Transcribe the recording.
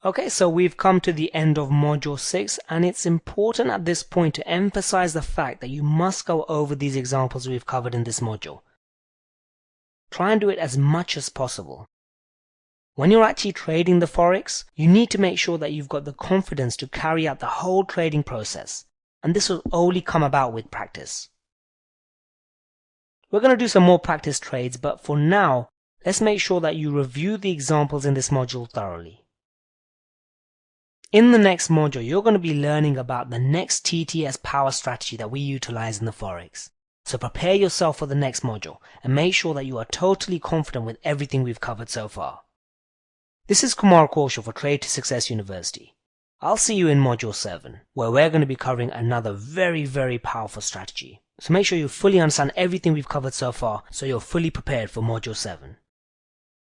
Okay, so we've come to the end of Module 6, and it's important at this point to emphasize the fact that you must go over these examples we've covered in this module. Try and do it as much as possible. When you're actually trading the forex, you need to make sure that you've got the confidence to carry out the whole trading process, and this will only come about with practice. We're going to do some more practice trades, but for now, let's make sure that you review the examples in this module thoroughly. In the next module, you're going to be learning about the next TTS power strategy that we utilize in the forex. So prepare yourself for the next module and make sure that you are totally confident with everything we've covered so far. This is Kumar for Trade to Success University. I'll see you in Module 7, where we're going to be covering another very powerful strategy. So make sure you fully understand everything we've covered so far so you're fully prepared for Module 7.